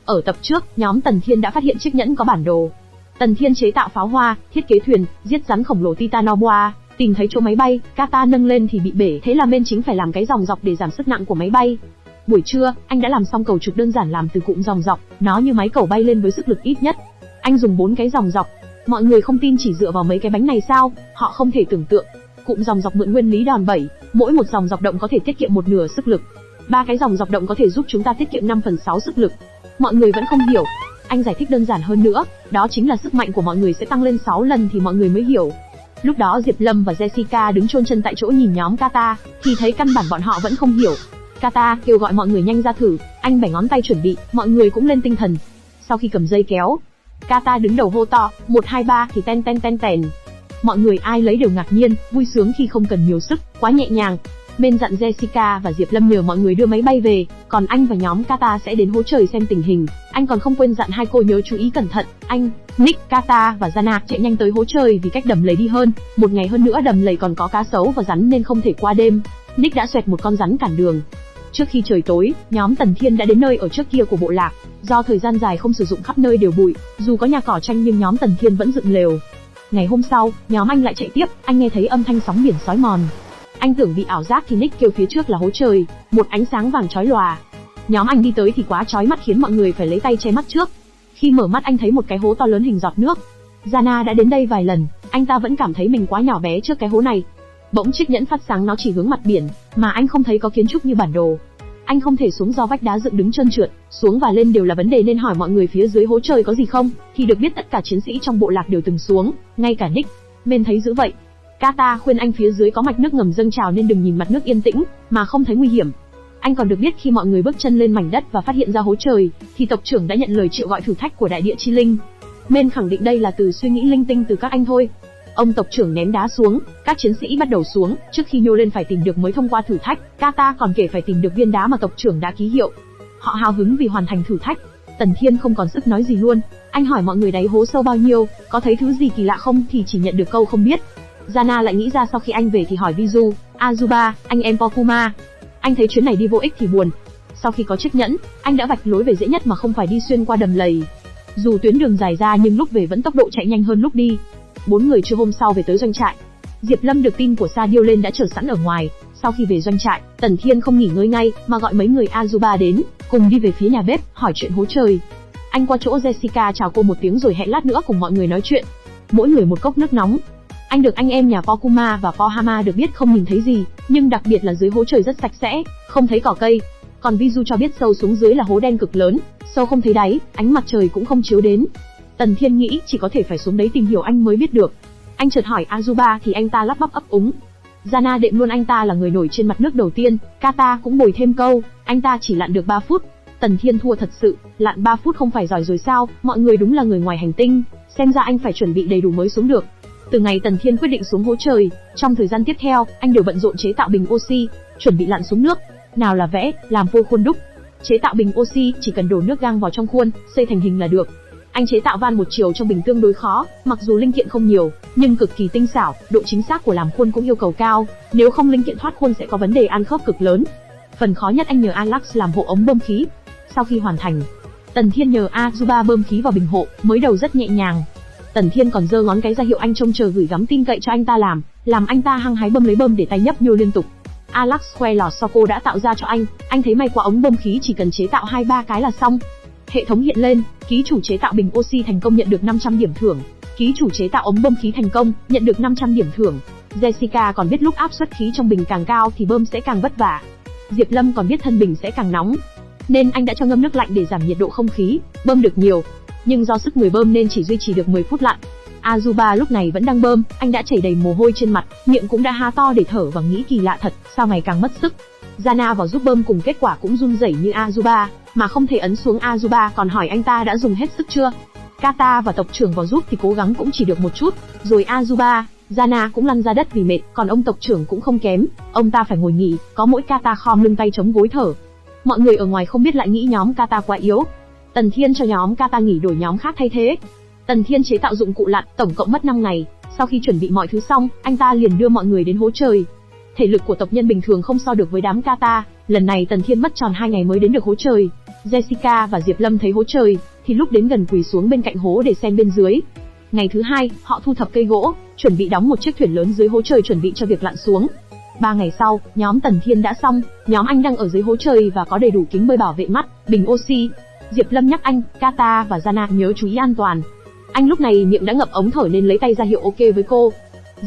Ở tập trước, nhóm Tần Thiên đã phát hiện chiếc nhẫn có bản đồ. Tần Thiên chế tạo pháo hoa, thiết kế thuyền, giết rắn khổng lồ Titanoboa, tìm thấy chỗ máy bay, Kata nâng lên thì bị bể, thế là bên chính phải làm cái dòng dọc để giảm sức nặng của máy bay. Buổi trưa, anh đã làm xong cầu trục đơn giản làm từ cụm dòng dọc, nó như máy cầu bay lên với sức lực ít nhất. Anh dùng 4 cái dòng dọc. Mọi người không tin chỉ dựa vào mấy cái bánh này sao? Họ không thể tưởng tượng. Cụm dòng dọc mượn nguyên lý đòn bẩy, mỗi một dòng dọc động có thể tiết kiệm 1/2 sức lực. 3 cái dòng dọc động có thể giúp chúng ta tiết kiệm 5/6 sức lực. Mọi người vẫn không hiểu. Anh giải thích đơn giản hơn nữa, đó chính là sức mạnh của mọi người sẽ tăng lên 6 lần thì mọi người mới hiểu. Lúc đó Diệp Lâm và Jessica đứng chôn chân tại chỗ nhìn nhóm Kata, thì thấy căn bản bọn họ vẫn không hiểu. Kata kêu gọi mọi người nhanh ra thử, anh bẻ ngón tay chuẩn bị, mọi người cũng lên tinh thần. Sau khi cầm dây kéo, Kata đứng đầu hô to, 1 2 3 thì ten ten ten ten. Mọi người ai lấy đều ngạc nhiên, vui sướng khi không cần nhiều sức, quá nhẹ nhàng. Bên dặn Jessica và Diệp Lâm nhờ mọi người đưa máy bay về, còn anh và nhóm Kata sẽ đến hố trời xem tình hình. Anh còn không quên dặn hai cô nhớ chú ý cẩn thận. Anh, Nick, Kata và Jana chạy nhanh tới hố trời vì cách đầm lầy đi hơn. Một ngày hơn nữa đầm lầy còn có cá sấu và rắn nên không thể qua đêm. Nick đã xoẹt một con rắn cản đường. Trước khi trời tối, nhóm Tần Thiên đã đến nơi ở trước kia của bộ lạc. Do thời gian dài không sử dụng khắp nơi đều bụi, dù có nhà cỏ tranh nhưng nhóm Tần Thiên vẫn dựng lều. Ngày hôm sau, nhóm anh lại chạy tiếp, anh nghe thấy âm thanh sóng biển xói mòn. Anh tưởng bị ảo giác thì Nick kêu phía trước là hố trời, một ánh sáng vàng chói lòa. Nhóm anh đi tới thì quá chói mắt khiến mọi người phải lấy tay che mắt trước. Khi mở mắt anh thấy một cái hố to lớn hình giọt nước. Jana đã đến đây vài lần, anh ta vẫn cảm thấy mình quá nhỏ bé trước cái hố này. Bỗng chiếc nhẫn phát sáng nó chỉ hướng mặt biển, mà anh không thấy có kiến trúc như bản đồ. Anh không thể xuống do vách đá dựng đứng trơn trượt, xuống và lên đều là vấn đề nên hỏi mọi người phía dưới hố trời có gì không, thì được biết tất cả chiến sĩ trong bộ lạc đều từng xuống, ngay cả Nick. Men thấy dữ vậy. Kata khuyên anh phía dưới có mạch nước ngầm dâng trào nên đừng nhìn mặt nước yên tĩnh, mà không thấy nguy hiểm. Anh còn được biết khi mọi người bước chân lên mảnh đất và phát hiện ra hố trời, thì tộc trưởng đã nhận lời triệu gọi thử thách của đại địa chi linh. Men khẳng định đây là từ suy nghĩ linh tinh từ các anh thôi. Ông tộc trưởng ném đá xuống, các chiến sĩ bắt đầu xuống, trước khi nhô lên phải tìm được mới thông qua thử thách. Kata còn kể phải tìm được viên đá mà tộc trưởng đã ký hiệu. Họ hào hứng vì hoàn thành thử thách. Tần Thiên không còn sức nói gì luôn. Anh hỏi mọi người đáy hố sâu bao nhiêu, có thấy thứ gì kỳ lạ không thì chỉ nhận được câu không biết. Jana lại nghĩ ra sau khi anh về thì hỏi Viju, Azuba, anh em Pokuma. Anh thấy chuyến này đi vô ích thì buồn. Sau khi có chiếc nhẫn, anh đã vạch lối về dễ nhất mà không phải đi xuyên qua đầm lầy. Dù tuyến đường dài ra nhưng lúc về vẫn tốc độ chạy nhanh hơn lúc đi. 4 người trưa hôm sau về tới doanh trại. Diệp Lâm được tin của Sa Diêu lên đã chờ sẵn ở ngoài. Sau khi về doanh trại, Tần Thiên không nghỉ ngơi ngay mà gọi mấy người Azuba đến, cùng đi về phía nhà bếp hỏi chuyện hố trời. Anh qua chỗ Jessica chào cô một tiếng rồi hẹn lát nữa cùng mọi người nói chuyện. Mỗi người một cốc nước nóng. Anh được anh em nhà Pokuma và Pohama được biết không nhìn thấy gì, nhưng đặc biệt là dưới hố trời rất sạch sẽ, không thấy cỏ cây. Còn Viju cho biết sâu xuống dưới là hố đen cực lớn, sâu không thấy đáy, ánh mặt trời cũng không chiếu đến. Tần Thiên nghĩ chỉ có thể phải xuống đấy tìm hiểu anh mới biết được. Anh chợt hỏi Azuba thì anh ta lắp bắp ấp úng. Jana đệm luôn anh ta là người nổi trên mặt nước đầu tiên, Kata cũng bồi thêm câu, anh ta chỉ lặn được 3 phút. Tần Thiên thua thật sự, lặn 3 phút không phải giỏi rồi sao, mọi người đúng là người ngoài hành tinh, xem ra anh phải chuẩn bị đầy đủ mới xuống được. Từ ngày Tần Thiên quyết định xuống hố trời, trong thời gian tiếp theo, anh đều bận rộn chế tạo bình oxy, chuẩn bị lặn xuống nước. Nào là vẽ, làm phôi khuôn đúc. Chế tạo bình oxy chỉ cần đổ nước gang vào trong khuôn, xây thành hình là được. Anh chế tạo van một chiều trong bình tương đối khó, mặc dù linh kiện không nhiều, nhưng cực kỳ tinh xảo, độ chính xác của làm khuôn cũng yêu cầu cao, nếu không linh kiện thoát khuôn sẽ có vấn đề ăn khớp cực lớn. Phần khó nhất anh nhờ Alax làm hộ ống bơm khí. Sau khi hoàn thành, Tần Thiên nhờ Azuba bơm khí vào bình hộ, mới đầu rất nhẹ nhàng. Tần Thiên còn giơ ngón cái ra hiệu anh trông chờ gửi gắm tin cậy cho anh ta làm anh ta hăng hái bơm lấy bơm để tay nhấp nhô liên tục. Alax khoe lò xo cô đã tạo ra cho anh thấy may quá ống bơm khí chỉ cần chế tạo 2-3 cái là xong. Hệ thống hiện lên, ký chủ chế tạo bình oxy thành công nhận được 500 điểm thưởng, ký chủ chế tạo ống bơm khí thành công, nhận được 500 điểm thưởng. Jessica còn biết lúc áp suất khí trong bình càng cao thì bơm sẽ càng vất vả. Diệp Lâm còn biết thân bình sẽ càng nóng, nên anh đã cho ngâm nước lạnh để giảm nhiệt độ không khí, bơm được nhiều. Nhưng do sức người bơm nên chỉ duy trì được 10 phút lặn. Azuba lúc này vẫn đang bơm, anh đã chảy đầy mồ hôi trên mặt, miệng cũng đã há to để thở và nghĩ kỳ lạ thật, sao ngày càng mất sức. Jana vào giúp bơm cùng kết quả cũng run rẩy như Azuba, mà không thể ấn xuống. Azuba còn hỏi anh ta đã dùng hết sức chưa. Kata và tộc trưởng vào giúp thì cố gắng cũng chỉ được một chút, rồi Azuba, Jana cũng lăn ra đất vì mệt, còn ông tộc trưởng cũng không kém, ông ta phải ngồi nghỉ, có mỗi Kata khom lưng tay chống gối thở. Mọi người ở ngoài không biết lại nghĩ nhóm Kata quá yếu. Tần Thiên cho nhóm Kata nghỉ đổi nhóm khác thay thế. Tần Thiên chế tạo dụng cụ lặn, tổng cộng mất 5 ngày. Sau khi chuẩn bị mọi thứ xong, anh ta liền đưa mọi người đến hố trời. Thể lực của tộc nhân bình thường không so được với đám Kata, lần này Tần Thiên mất tròn 2 ngày mới đến được hố trời. Jessica và Diệp Lâm thấy hố trời, thì lúc đến gần quỳ xuống bên cạnh hố để xem bên dưới. Ngày thứ hai, họ thu thập cây gỗ, chuẩn bị đóng một chiếc thuyền lớn dưới hố trời chuẩn bị cho việc lặn xuống. 3 ngày sau, nhóm Tần Thiên đã xong, nhóm anh đang ở dưới hố trời và có đầy đủ kính bơi bảo vệ mắt, bình oxy. Diệp Lâm nhắc anh, Kata và Jana nhớ chú ý an toàn. Anh lúc này miệng đã ngậm ống thở nên lấy tay ra hiệu ok với cô.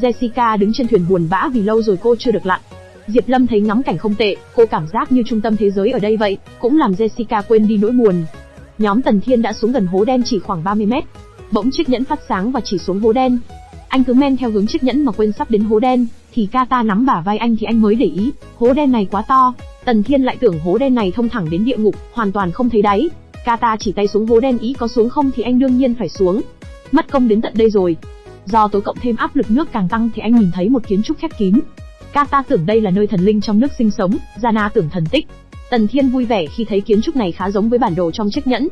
Jessica đứng trên thuyền buồn bã vì lâu rồi cô chưa được lặn. Diệp Lâm thấy ngắm cảnh không tệ, cô cảm giác như trung tâm thế giới ở đây vậy, cũng làm Jessica quên đi nỗi buồn. Nhóm Tần Thiên đã xuống gần hố đen chỉ khoảng 30 mét. Bỗng chiếc nhẫn phát sáng và chỉ xuống hố đen. Anh cứ men theo hướng chiếc nhẫn mà quên sắp đến hố đen, thì Kata nắm bả vai anh thì anh mới để ý, hố đen này quá to. Tần Thiên lại tưởng hố đen này thông thẳng đến địa ngục, hoàn toàn không thấy đáy. Kata chỉ tay xuống hố đen ý có xuống không thì anh đương nhiên phải xuống. Mất công đến tận đây rồi. Do tối cộng thêm áp lực nước càng tăng thì anh nhìn thấy một kiến trúc khép kín. Kata tưởng đây là nơi thần linh trong nước sinh sống, Jana tưởng thần tích. Tần Thiên vui vẻ khi thấy kiến trúc này khá giống với bản đồ trong chiếc nhẫn.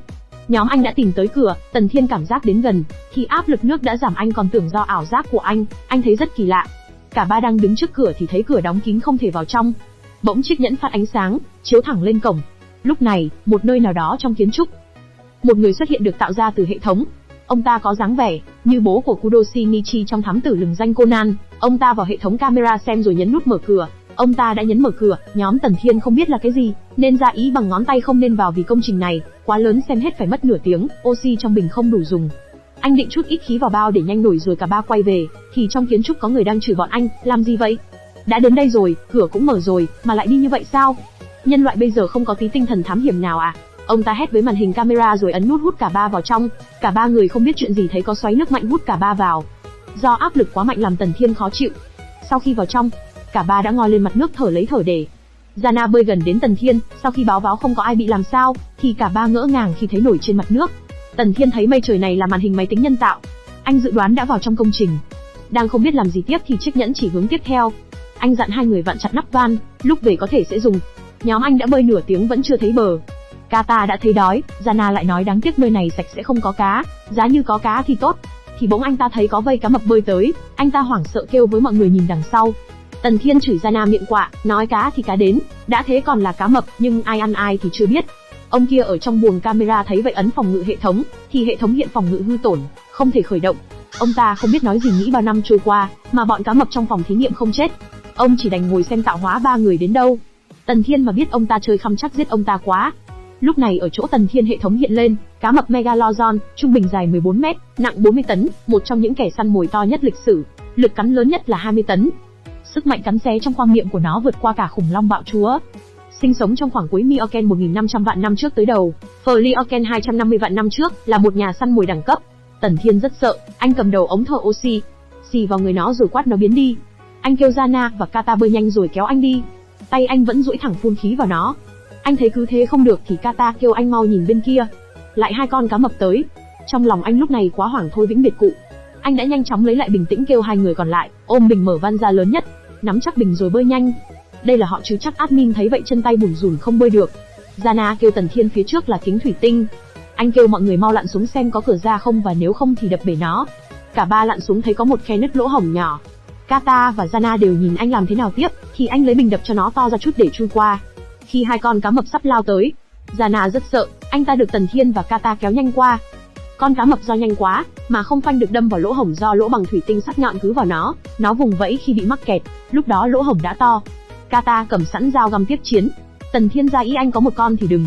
Nhóm anh đã tìm tới cửa, Tần Thiên cảm giác đến gần, thì áp lực nước đã giảm anh còn tưởng do ảo giác của anh thấy rất kỳ lạ. Cả ba đang đứng trước cửa thì thấy cửa đóng kín không thể vào trong. Bỗng chiếc nhẫn phát ánh sáng, chiếu thẳng lên cổng. Lúc này, một nơi nào đó trong kiến trúc, một người xuất hiện được tạo ra từ hệ thống. Ông ta có dáng vẻ như bố của Kudoshi Nichi trong thám tử lừng danh Conan. Ông ta vào hệ thống camera xem rồi nhấn nút mở cửa. Ông ta đã nhấn mở cửa, nhóm Tần Thiên không biết là cái gì, nên ra ý bằng ngón tay không nên vào vì công trình này quá lớn xem hết phải mất nửa tiếng, oxy trong bình không đủ dùng. Anh định chút ít khí vào bao để nhanh nổi rồi cả ba quay về, thì trong kiến trúc có người đang chửi bọn anh, làm gì vậy? Đã đến đây rồi, cửa cũng mở rồi, mà lại đi như vậy sao? Nhân loại bây giờ không có tí tinh thần thám hiểm nào à? Ông ta hét với màn hình camera rồi ấn nút hút cả ba vào trong. Cả ba người không biết chuyện gì thấy có xoáy nước mạnh hút cả ba vào. Do áp lực quá mạnh làm Tần Thiên khó chịu. Sau khi vào trong, cả ba đã ngoi lên mặt nước thở lấy thở để. Jana bơi gần đến Tần Thiên, sau khi báo cáo không có ai bị làm sao, thì cả ba ngỡ ngàng khi thấy nổi trên mặt nước. Tần Thiên thấy mây trời này là màn hình máy tính nhân tạo. Anh dự đoán đã vào trong công trình. Đang không biết làm gì tiếp thì chiếc nhẫn chỉ hướng tiếp theo. Anh dặn hai người vặn chặt nắp van, lúc về có thể sẽ dùng. Nhóm anh đã bơi nửa tiếng vẫn chưa thấy bờ. Kata đã thấy đói, Jana lại nói đáng tiếc nơi này sạch sẽ không có cá, giá như có cá thì tốt. Thì bỗng anh ta thấy có vây cá mập bơi tới, anh ta hoảng sợ kêu với mọi người nhìn đằng sau. Tần Thiên chửi Jana miệng quạ, nói cá thì cá đến, đã thế còn là cá mập, nhưng ai ăn ai thì chưa biết. Ông kia ở trong buồng camera thấy vậy ấn phòng ngự hệ thống, thì hệ thống hiện phòng ngự hư tổn, không thể khởi động. Ông ta không biết nói gì nghĩ bao năm trôi qua, mà bọn cá mập trong phòng thí nghiệm không chết. Ông chỉ đành ngồi xem tạo hóa ba người đến đâu. Tần Thiên mà biết ông ta chơi khăm chắc giết ông ta quá. Lúc này ở chỗ Tần Thiên hệ thống hiện lên, cá mập Megalodon, trung bình dài 14 mét, nặng 40 tấn, một trong những kẻ săn mồi to nhất lịch sử, lực cắn lớn nhất là 20 tấn. Sức mạnh cắn xé trong khoang miệng của nó vượt qua cả khủng long bạo chúa. Sinh sống trong khoảng cuối Miocene 1500 vạn năm trước tới đầu, Pliocene 250 vạn năm trước, là một nhà săn mồi đẳng cấp. Tần Thiên rất sợ, anh cầm đầu ống thở oxy, xì vào người nó rồi quát nó biến đi. Anh kêu Jana và Kata bơi nhanh rồi kéo anh đi. Tay anh vẫn duỗi thẳng phun khí vào nó. Anh thấy cứ thế không được thì Kata kêu anh mau nhìn bên kia. Lại hai con cá mập tới. Trong lòng anh lúc này quá hoảng thôi vĩnh biệt cụ. Anh đã nhanh chóng lấy lại bình tĩnh kêu hai người còn lại, ôm bình mở van ra lớn nhất, nắm chắc bình rồi bơi nhanh. Đây là họ chứ chắc admin thấy vậy chân tay bủn rủn không bơi được. Jana kêu Tần Thiên phía trước là kính thủy tinh. Anh kêu mọi người mau lặn xuống xem có cửa ra không và nếu không thì đập bể nó. Cả ba lặn xuống thấy có một khe nứt lỗ hổng nhỏ. Kata và Jana đều nhìn anh làm thế nào tiếp, thì anh lấy bình đập cho nó to ra chút để chui qua. Khi hai con cá mập sắp lao tới, Jana rất sợ, anh ta được Tần Thiên và Kata kéo nhanh qua. Con cá mập do nhanh quá, mà không phanh được đâm vào lỗ hổng do lỗ bằng thủy tinh sắc nhọn cứ vào nó vùng vẫy khi bị mắc kẹt, lúc đó lỗ hổng đã to. Kata cầm sẵn dao găm tiếp chiến. Tần Thiên ra ý anh có một con thì đừng.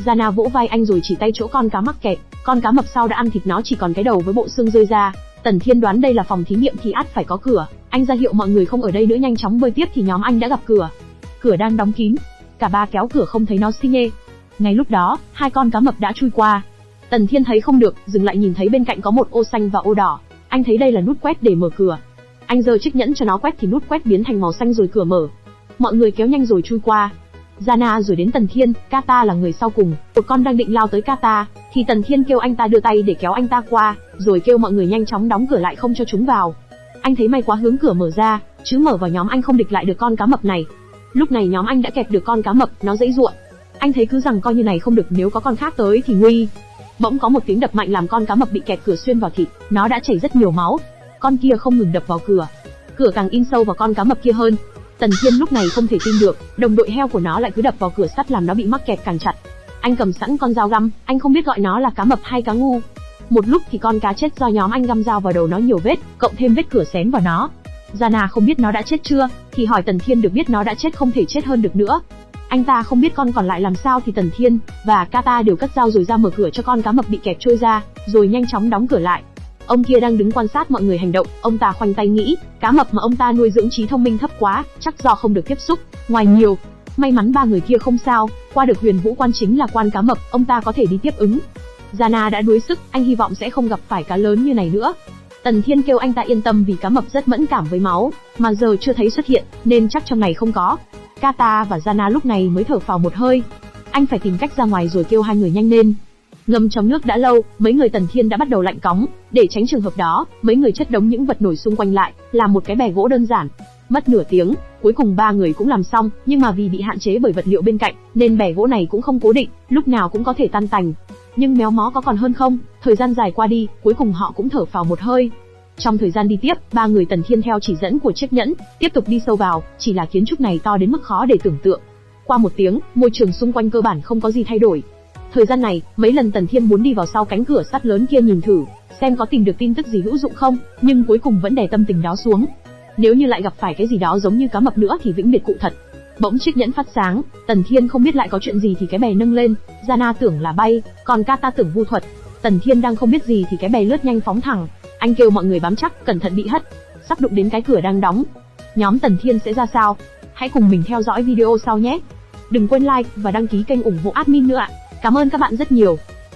Jana vỗ vai anh rồi chỉ tay chỗ con cá mắc kẹt, con cá mập sau đã ăn thịt nó chỉ còn cái đầu với bộ xương rơi ra. Tần Thiên đoán đây là phòng thí nghiệm thì ắt phải có cửa, anh ra hiệu mọi người không ở đây nữa nhanh chóng bơi tiếp thì nhóm anh đã gặp cửa. Cửa đang đóng kín, cả ba kéo cửa không thấy nó xi nhê. Ngay lúc đó, hai con cá mập đã chui qua. Tần Thiên thấy không được, dừng lại nhìn thấy bên cạnh có một ô xanh và ô đỏ. Anh thấy đây là nút quét để mở cửa. Anh giơ chiếc nhẫn cho nó quét thì nút quét biến thành màu xanh rồi cửa mở. Mọi người kéo nhanh rồi chui qua. Jana rồi đến Tần Thiên, Kata là người sau cùng. Một con đang định lao tới Kata, thì Tần Thiên kêu anh ta đưa tay để kéo anh ta qua, rồi kêu mọi người nhanh chóng đóng cửa lại không cho chúng vào. Anh thấy may quá hướng cửa mở ra, chứ mở vào nhóm anh không địch lại được con cá mập này. Lúc này nhóm anh đã kẹp được con cá mập, nó giãy giụa. Anh thấy cứ rằng coi như này không được, nếu có con khác tới thì nguy. Bỗng có một tiếng đập mạnh làm con cá mập bị kẹt cửa xuyên vào thịt, nó đã chảy rất nhiều máu. Con kia không ngừng đập vào cửa, cửa càng in sâu vào con cá mập kia hơn. Tần Thiên lúc này không thể tin được, đồng đội heo của nó lại cứ đập vào cửa sắt làm nó bị mắc kẹt càng chặt. Anh cầm sẵn con dao găm, anh không biết gọi nó là cá mập hay cá ngu. Một lúc thì con cá chết do nhóm anh găm dao vào đầu nó nhiều vết, cộng thêm vết cửa xén vào nó. Gianna không biết nó đã chết chưa, thì hỏi Tần Thiên, được biết nó đã chết, không thể chết hơn được nữa. Anh ta không biết con còn lại làm sao thì Tần Thiên và Kata đều cất dao rồi ra mở cửa cho con cá mập bị kẹp trôi ra, rồi nhanh chóng đóng cửa lại. Ông kia đang đứng quan sát mọi người hành động, ông ta khoanh tay nghĩ, cá mập mà ông ta nuôi dưỡng trí thông minh thấp quá, chắc do không được tiếp xúc ngoài nhiều. May mắn ba người kia không sao, qua được Huyền Vũ Quan chính là quan cá mập, ông ta có thể đi tiếp ứng. Gianna đã đuối sức, anh hy vọng sẽ không gặp phải cá lớn như này nữa. Tần Thiên kêu anh ta yên tâm vì cá mập rất mẫn cảm với máu, mà giờ chưa thấy xuất hiện, nên chắc trong này không có. Kata và Gianna lúc này mới thở phào một hơi. Anh phải tìm cách ra ngoài rồi kêu hai người nhanh lên. Ngâm trong nước đã lâu, mấy người Tần Thiên đã bắt đầu lạnh cóng, để tránh trường hợp đó, mấy người chất đống những vật nổi xung quanh lại, làm một cái bè gỗ đơn giản. Mất nửa tiếng, cuối cùng ba người cũng làm xong, nhưng mà vì bị hạn chế bởi vật liệu bên cạnh, nên bè gỗ này cũng không cố định, lúc nào cũng có thể tan tành. Nhưng méo mó có còn hơn không, thời gian dài qua đi, cuối cùng họ cũng thở phào một hơi. Trong thời gian đi tiếp, ba người Tần Thiên theo chỉ dẫn của chiếc nhẫn, tiếp tục đi sâu vào, chỉ là kiến trúc này to đến mức khó để tưởng tượng. Qua một tiếng, môi trường xung quanh cơ bản không có gì thay đổi. Thời gian này, mấy lần Tần Thiên muốn đi vào sau cánh cửa sắt lớn kia nhìn thử, xem có tìm được tin tức gì hữu dụng không, nhưng cuối cùng vẫn đè tâm tình đó xuống. Nếu như lại gặp phải cái gì đó giống như cá mập nữa thì vĩnh biệt cụ thật. Bỗng chiếc nhẫn phát sáng, Tần Thiên không biết lại có chuyện gì thì cái bè nâng lên, Gianna tưởng là bay, còn Kata tưởng vu thuật. Tần Thiên đang không biết gì thì cái bè lướt nhanh phóng thẳng. Anh kêu mọi người bám chắc, cẩn thận bị hất. Sắp đụng đến cái cửa đang đóng. Nhóm Tần Thiên sẽ ra sao? Hãy cùng mình theo dõi video sau nhé. Đừng quên like và đăng ký kênh ủng hộ admin nữa ạ. Cảm ơn các bạn rất nhiều.